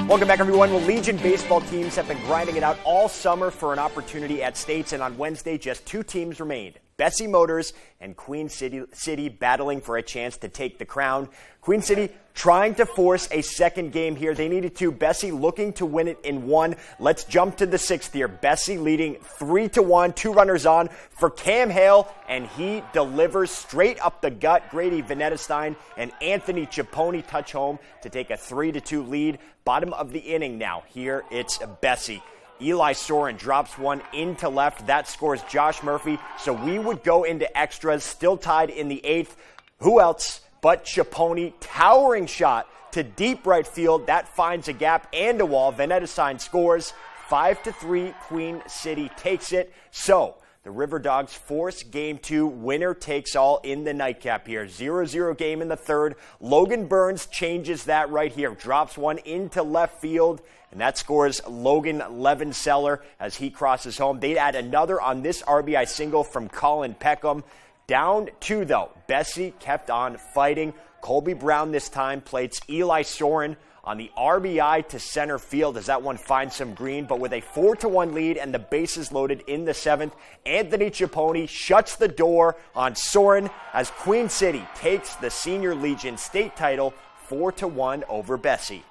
Welcome back, everyone. Well, Legion baseball teams have been grinding it out all summer for an opportunity at states, and on Wednesday, just 2 teams remained. Bessie Motors and Queen City battling for a chance to take the crown. Queen City trying to force a second game here. They needed to. Bessie looking to win it in one. Let's jump to the sixth here. Bessie leading 3-1, 2 runners on for Cam Hale, and he delivers straight up the gut. Grady Venetestein and Anthony Ciappone touch home to take a 3-2 lead. Bottom of the inning now. Here it's Bessie. Eli Soren drops one into left. That scores Josh Murphy. So we would go into extras, still tied in the 8th. Who else but Ciappone? Towering shot to deep right field. That finds a gap and a wall. Venetestein scores. 5-3. Queen City takes it. So the River Dogs force Game 2. Winner takes all in the nightcap here. 0-0 game in the 3rd. Logan Burns changes that right here. Drops one into left field. And that scores Logan Levenseller as he crosses home. They'd add another on this RBI single from Colin Peckham. Down 2, though. Bessie kept on fighting. Colby Brown this time plates Eli Soren on the RBI to center field as that one finds some green. But with a 4-1 lead and the bases loaded in the 7th, Anthony Ciappone shuts the door on Soren as Queen City takes the Senior Legion state title 4-1 over Bessie.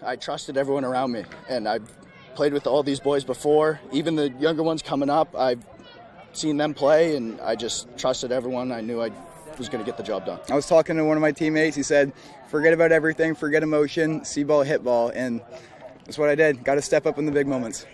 I trusted everyone around me, and I've played with all these boys before. Even the younger ones coming up, I've seen them play, and I just trusted everyone. I knew I was going to get the job done. I was talking to one of my teammates. He said, forget about everything, forget emotion, see ball, hit ball, and that's what I did. Got to step up in the big moments.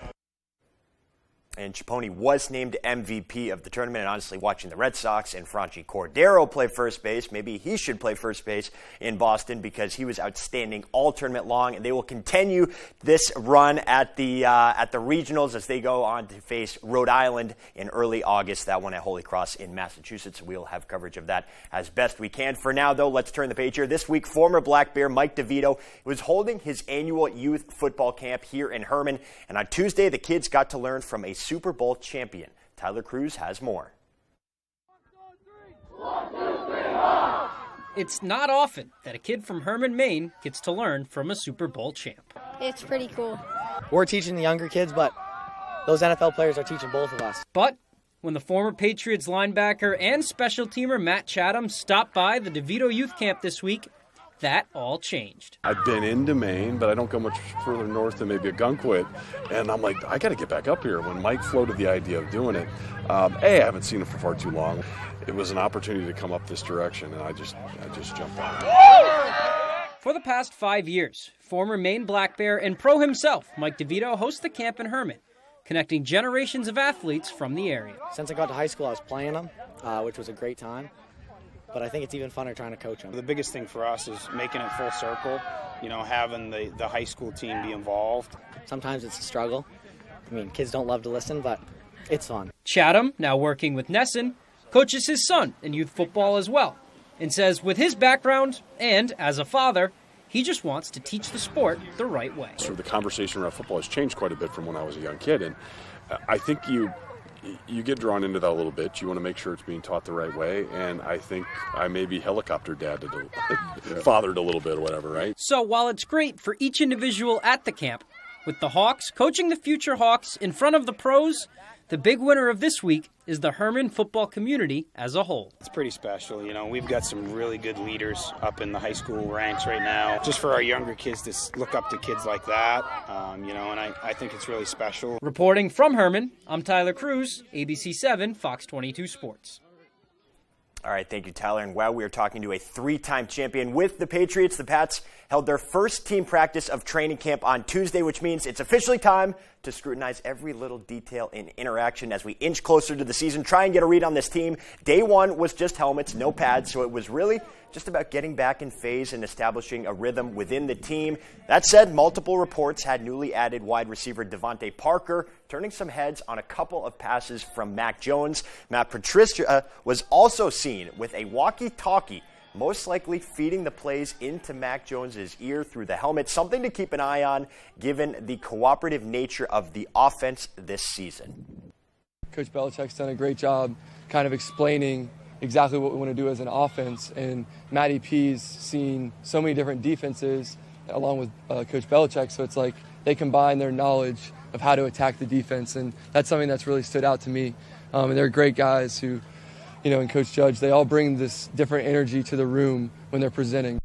And Ciappone was named MVP of the tournament. And honestly, watching the Red Sox and Franchi Cordero play first base, maybe he should play first base in Boston because he was outstanding all tournament long. And they will continue this run at the regionals as they go on to face Rhode Island in early August. That one at Holy Cross in Massachusetts. We'll have coverage of that as best we can. For now, though, let's turn the page here. This week, former Black Bear Mike DeVito was holding his annual youth football camp here in Herman. And on Tuesday, the kids got to learn from a Super Bowl champion. Tyler Cruz has more. It's not often that a kid from Herman, Maine gets to learn from a Super Bowl champ. It's pretty cool. We're teaching the younger kids, but those NFL players are teaching both of us. But when the former Patriots linebacker and special teamer Matt Chatham stopped by the DeVito Youth Camp this week, that all changed. I've been into Maine, but I don't go much further north than maybe Agunquit. And I'm like, I got to get back up here. When Mike floated the idea of doing it, I haven't seen it for far too long. It was an opportunity to come up this direction, and I just jumped on it. For the past 5 years, former Maine Black Bear and pro himself, Mike DeVito, hosts the camp in Herman, connecting generations of athletes from the area. Since I got to high school, I was playing them, which was a great time. But I think it's even funner trying to coach them. The biggest thing for us is making it full circle, having the high school team be involved. Sometimes it's a struggle. I mean, kids don't love to listen, but it's fun. Chatham, now working with Nesson, coaches his son in youth football as well, and says with his background and as a father, he just wants to teach the sport the right way. So the conversation around football has changed quite a bit from when I was a young kid, and I think you get drawn into that a little bit. You want to make sure it's being taught the right way, and I think I maybe helicopter dadded fathered a little bit or whatever, right? So while it's great for each individual at the camp, with the Hawks coaching the future Hawks in front of the pros, the big winner of this week is the Herman football community as a whole. It's pretty special. We've got some really good leaders up in the high school ranks right now. Just for our younger kids to look up to kids like that, and I think it's really special. Reporting from Herman, I'm Tyler Cruz, ABC 7, Fox 22 Sports. All right, thank you, Tyler. And while we are talking to a 3-time champion with the Patriots, the Pats held their first team practice of training camp on Tuesday, which means it's officially time to scrutinize every little detail in interaction as we inch closer to the season. Try and get a read on this team. Day one was just helmets, no pads, so it was really just about getting back in phase and establishing a rhythm within the team. That said, multiple reports had newly added wide receiver Devontae Parker turning some heads on a couple of passes from Mac Jones. Matt Patricia was also seen with a walkie-talkie, most likely feeding the plays into Mac Jones's ear through the helmet, something to keep an eye on given the cooperative nature of the offense this season. Coach Belichick's done a great job kind of explaining exactly what we want to do as an offense, and Matty P's seen so many different defenses along with Coach Belichick, so it's like they combine their knowledge of how to attack the defense, and that's something that's really stood out to me. And they're great guys who, and Coach Judge, they all bring this different energy to the room when they're presenting.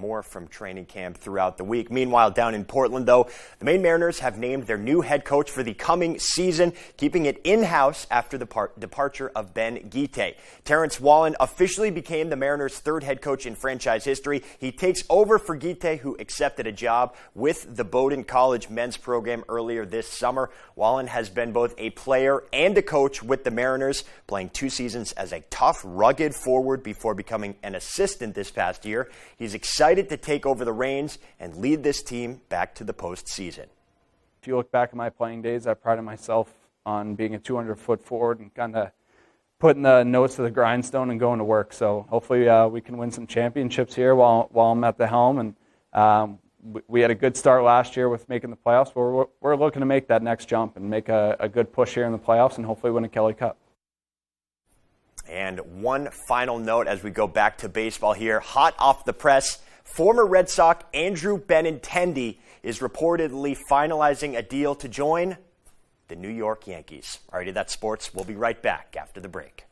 more from training camp throughout the week. Meanwhile, down in Portland, though, the Maine Mariners have named their new head coach for the coming season, keeping it in-house after the departure of Ben Guite. Terrence Wallen officially became the Mariners' third head coach in franchise history. He takes over for Guite, who accepted a job with the Bowdoin College men's program earlier this summer. Wallen has been both a player and a coach with the Mariners, playing 2 seasons as a tough, rugged forward before becoming an assistant this past year. He's excited to take over the reins and lead this team back to the postseason. If you look back at my playing days, I prided myself on being a 200-foot forward and kind of putting the nose to the grindstone and going to work. So hopefully we can win some championships here while I'm at the helm. And we had a good start last year with making the playoffs, but we're looking to make that next jump and make a good push here in the playoffs and hopefully win a Kelly Cup. And one final note as we go back to baseball here. Hot off the press, former Red Sox Andrew Benintendi is reportedly finalizing a deal to join the New York Yankees. All righty, that's sports. We'll be right back after the break.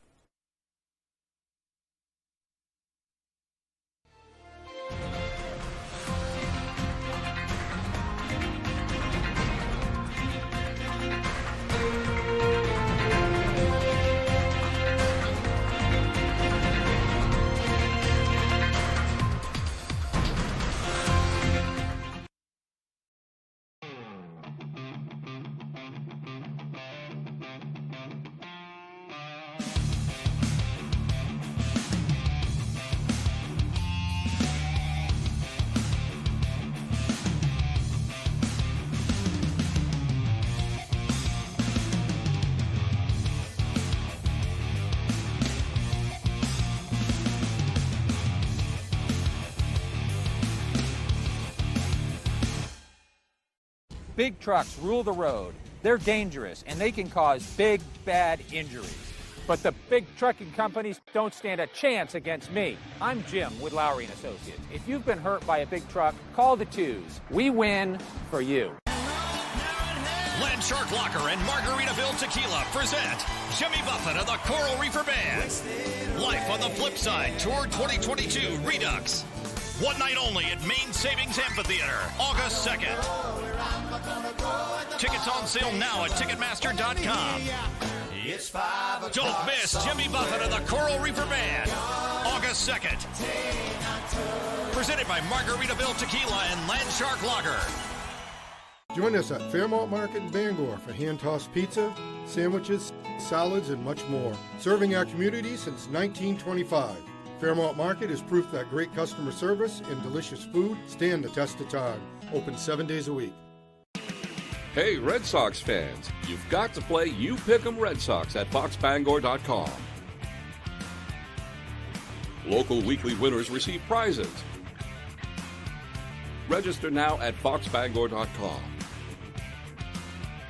Big trucks rule the road. They're dangerous, and they can cause big, bad injuries. But the big trucking companies don't stand a chance against me. I'm Jim with Lowry & Associates. If you've been hurt by a big truck, call the twos. We win for you. Land Shark Locker and Margaritaville Tequila present Jimmy Buffett and the Coral Reefer Band. Life on the Flip Side Tour 2022 Redux. One night only at Maine Savings Amphitheater, August 2nd. Tickets on sale now at Ticketmaster.com. Don't miss Jimmy Buffett and the Coral Reefer Band, August 2nd. Presented by Margaritaville Tequila and Land Shark Lager. Join us at Fairmont Market in Bangor for hand-tossed pizza, sandwiches, salads, and much more. Serving our community since 1925. Fairmont Market is proof that great customer service and delicious food stand the test of time. Open 7 days a week. Hey, Red Sox fans, you've got to play You Pick'em Red Sox at foxbangor.com. Local weekly winners receive prizes. Register now at foxbangor.com.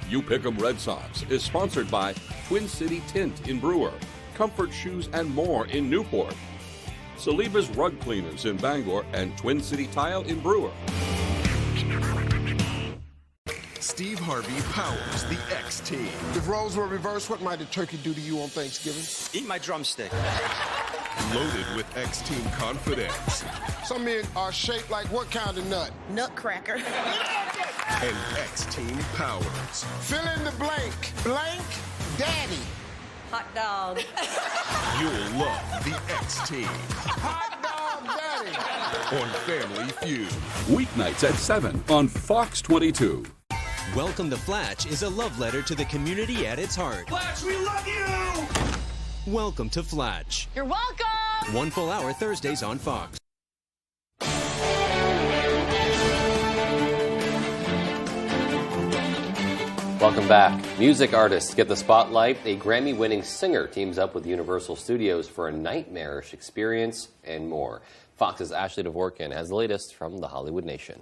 You Pick'em Red Sox is sponsored by Twin City Tint in Brewer, Comfort Shoes and More in Newport, Saliba's Rug Cleaners in Bangor, and Twin City Tile in Brewer. Steve Harvey powers the X Team. If roles were reversed, what might a turkey do to you on Thanksgiving? Eat my drumstick. Loaded with X Team confidence. Some men are shaped like what kind of nut? Nutcracker. And X Team powers. Fill in the blank. Blank daddy. Hot dog. You'll love the X Team. Hot dog daddy. On Family Feud. Weeknights at 7 on Fox 22. Welcome to Flatch is a love letter to the community at its heart. Flatch, we love you! Welcome to Flatch. You're welcome! 1 full hour Thursdays on Fox. Welcome back. Music artists get the spotlight. A Grammy-winning singer teams up with Universal Studios for a nightmarish experience and more. Fox's Ashley Dvorkin has the latest from the Hollywood Nation.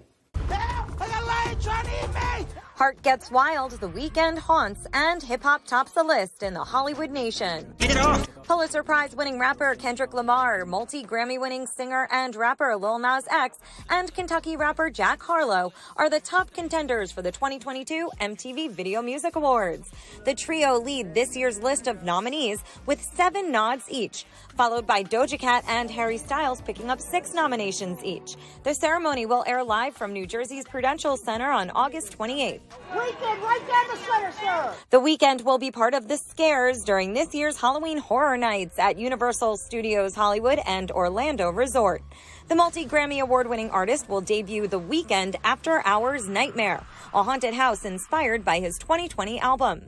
Help! I got light! trying to eat me! Heart Gets Wild, The Weeknd haunts, and hip-hop tops the list in the Hollywood nation. Get off! Pulitzer Prize-winning rapper Kendrick Lamar, multi-Grammy-winning singer and rapper Lil Nas X, and Kentucky rapper Jack Harlow are the top contenders for the 2022 MTV Video Music Awards. The trio lead this year's list of nominees with 7 nods each, followed by Doja Cat and Harry Styles picking up 6 nominations each. The ceremony will air live from New Jersey's Prudential Center on August 28th. Weekend, right down the center, sir! The Weeknd will be part of the Scares during this year's Halloween Horror Nights at Universal Studios Hollywood and Orlando Resort. The multi-Grammy award-winning artist will debut The Weeknd After Hours Nightmare, a haunted house inspired by his 2020 album.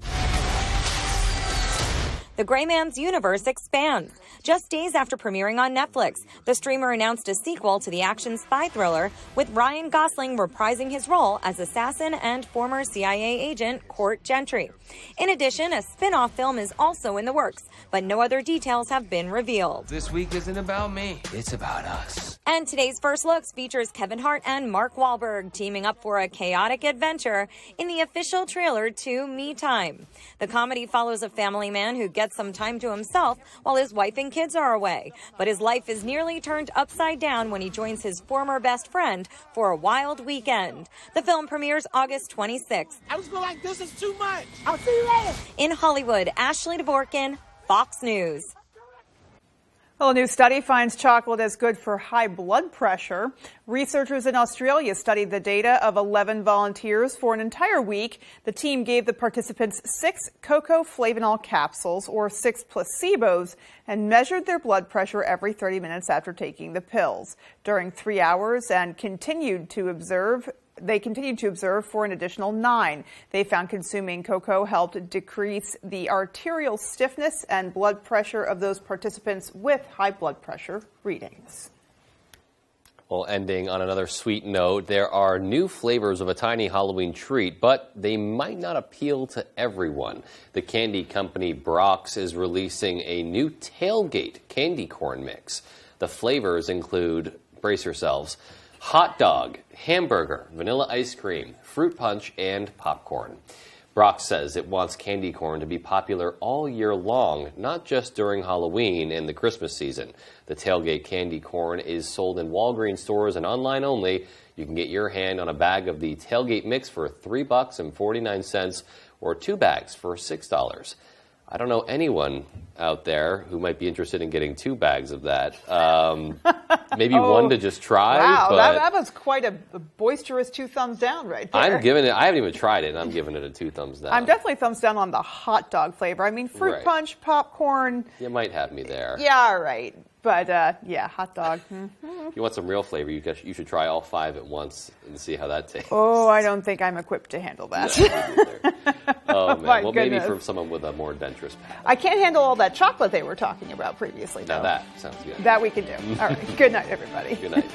The Gray Man's universe expands. Just days after premiering on Netflix, the streamer announced a sequel to the action spy thriller with Ryan Gosling reprising his role as assassin and former CIA agent Court Gentry. In addition, a spin-off film is also in the works, but no other details have been revealed. This week isn't about me, it's about us. And today's First Looks features Kevin Hart and Mark Wahlberg teaming up for a chaotic adventure in the official trailer to Me Time. The comedy follows a family man who gets some time to himself while his wife and kids are away. But his life is nearly turned upside down when he joins his former best friend for a wild weekend. The film premieres August 26th. I was going like, this is too much. I'll see you later. In Hollywood, Ashley Dvorkin, Fox News. Well, a new study finds chocolate is good for high blood pressure. Researchers in Australia studied the data of 11 volunteers for an entire week. The team gave the participants 6 cocoa flavanol capsules, or 6 placebos, and measured their blood pressure every 30 minutes after taking the pills during 3 hours, and continued to observe for an additional 9. They found consuming cocoa helped decrease the arterial stiffness and blood pressure of those participants with high blood pressure readings. Well, ending on another sweet note, there are new flavors of a tiny Halloween treat, but they might not appeal to everyone. The candy company Brock's is releasing a new tailgate candy corn mix. The flavors include, brace yourselves, hot dog, hamburger, vanilla ice cream, fruit punch, and popcorn. Brock says it wants candy corn to be popular all year long, not just during Halloween and the Christmas season. The tailgate candy corn is sold in Walgreens stores and online only. You can get your hand on a bag of the tailgate mix for $3.49 or 2 bags for $6. I don't know anyone out there who might be interested in getting 2 bags of that. Maybe one to just try. Wow, but that was quite a boisterous 2 thumbs down right there. I'm giving it, I haven't even tried it, and I'm giving it a 2 thumbs down. I'm definitely thumbs down on the hot dog flavor. I mean, fruit Right. punch, popcorn. You might have me there. Yeah, all right. But, yeah, hot dog. If you want some real flavor, you should try all 5 at once and see how that tastes. Oh, I don't think I'm equipped to handle that. Oh, man. My Well, maybe goodness. for someone with a more adventurous palate. I can't handle all that chocolate they were talking about previously, though. Now that sounds good. That we can do. All right. Good night, everybody. Good night.